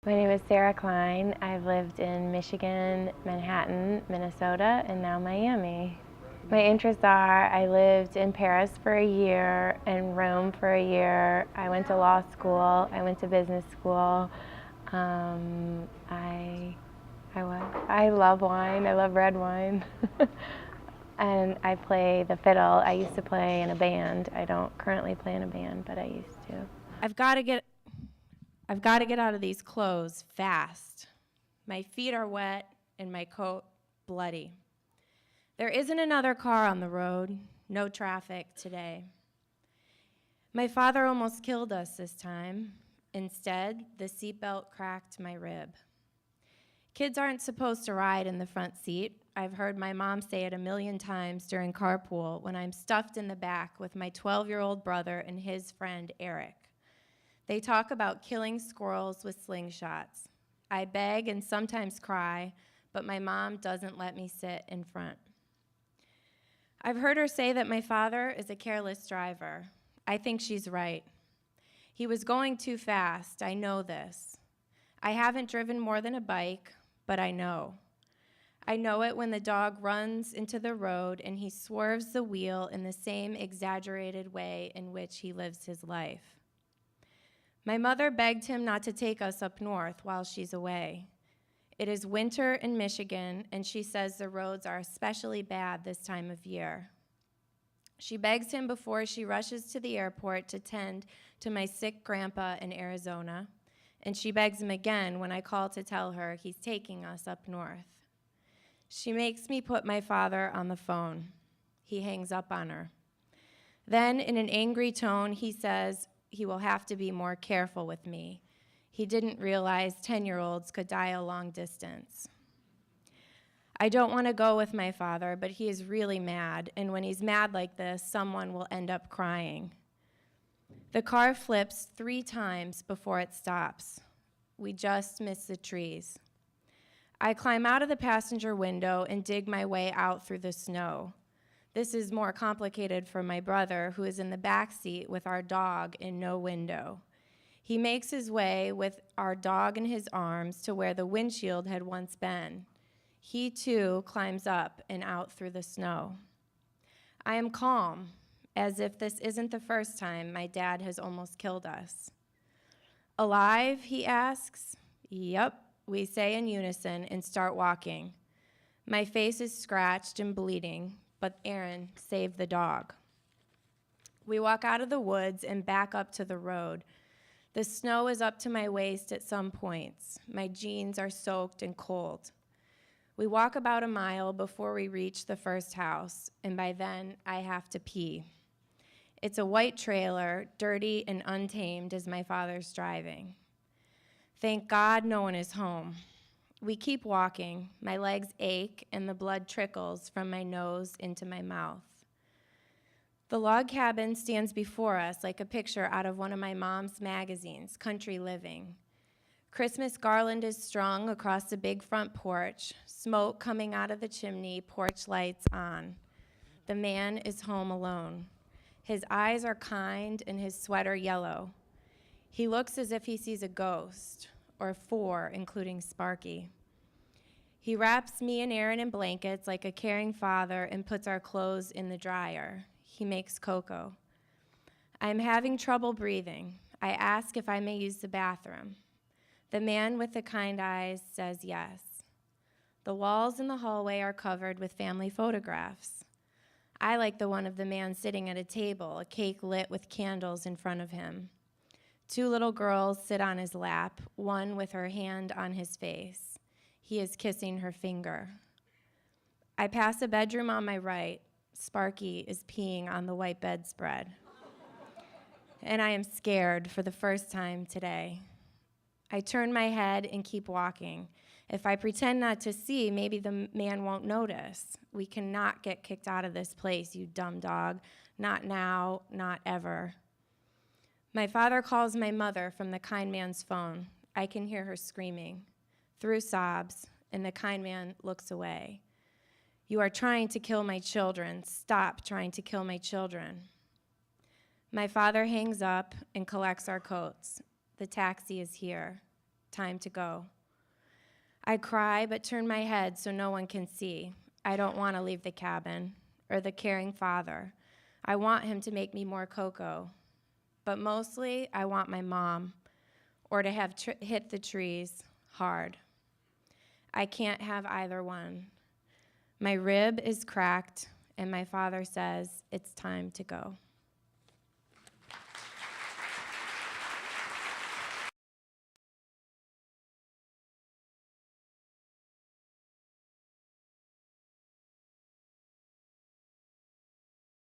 My name is Sarah Klein. I've lived in Michigan, Manhattan, Minnesota, and now Miami. My interests are I lived in Paris for a year and Rome for a year. I went to law school. I went to business school. I love wine. I love red wine. And I play the fiddle. I used to play in a band. I don't currently play in a band, but I used to. I've got to get out of these clothes fast. My feet are wet and my coat bloody. There isn't another car on the road, no traffic today. My father almost killed us this time. Instead, the seatbelt cracked my rib. Kids aren't supposed to ride in the front seat. I've heard my mom say it 1,000,000 times during carpool when I'm stuffed in the back with my 12-year-old brother and his friend Eric. They talk about killing squirrels with slingshots. I beg and sometimes cry, but my mom doesn't let me sit in front. I've heard her say that my father is a careless driver. I think she's right. He was going too fast, I know this. I haven't driven more than a bike, but I know. I know it when the dog runs into the road and he swerves the wheel in the same exaggerated way in which he lives his life. My mother begged him not to take us up north while she's away. It is winter in Michigan, and she says the roads are especially bad this time of year. She begs him before she rushes to the airport to tend to my sick grandpa in Arizona, and she begs him again when I call to tell her he's taking us up north. She makes me put my father on the phone. He hangs up on her. Then, in an angry tone, he says he will have to be more careful with me. He didn't realize 10-year-olds could die a long distance. I don't want to go with my father, but he is really mad, and when he's mad like this, someone will end up crying. The car flips 3 times before it stops. We just miss the trees. I climb out of the passenger window and dig my way out through the snow. This is more complicated for my brother, who is in the back seat with our dog in no window. He makes his way with our dog in his arms to where the windshield had once been. He, too, climbs up and out through the snow. I am calm, as if this isn't the first time my dad has almost killed us. Alive, he asks. Yep, we say in unison and start walking. My face is scratched and bleeding, but Aaron saved the dog. We walk out of the woods and back up to the road. The snow is up to my waist at some points. My jeans are soaked and cold. We walk about a mile before we reach the first house, and by then I have to pee. It's a white trailer, dirty and untamed as my father's driving. Thank God no one is home. We keep walking. My legs ache and the blood trickles from my nose into my mouth. The log cabin stands before us like a picture out of one of my mom's magazines, Country Living. Christmas garland is strung across the big front porch, smoke coming out of the chimney, porch lights on. The man is home alone. His eyes are kind and his sweater yellow. He looks as if he sees a ghost, or 4, including Sparky. He wraps me and Aaron in blankets like a caring father and puts our clothes in the dryer. He makes cocoa. I am having trouble breathing. I ask if I may use the bathroom. The man with the kind eyes says yes. The walls in the hallway are covered with family photographs. I like the one of the man sitting at a table, a cake lit with candles in front of him. 2 little girls sit on his lap, one with her hand on his face. He is kissing her finger. I pass a bedroom on my right. Sparky is peeing on the white bedspread. And I am scared for the first time today. I turn my head and keep walking. If I pretend not to see, maybe the man won't notice. We cannot get kicked out of this place, you dumb dog. Not now, not ever. My father calls my mother from the kind man's phone. I can hear her screaming through sobs, and the kind man looks away. You are trying to kill my children. Stop trying to kill my children. My father hangs up and collects our coats. The taxi is here. time to go. I cry but turn my head so no one can see. I don't want to leave the cabin or the caring father. I want him to make me more cocoa. But mostly, I want my mom or to have hit the trees hard. I can't have either one. My rib is cracked, and my father says it's time to go.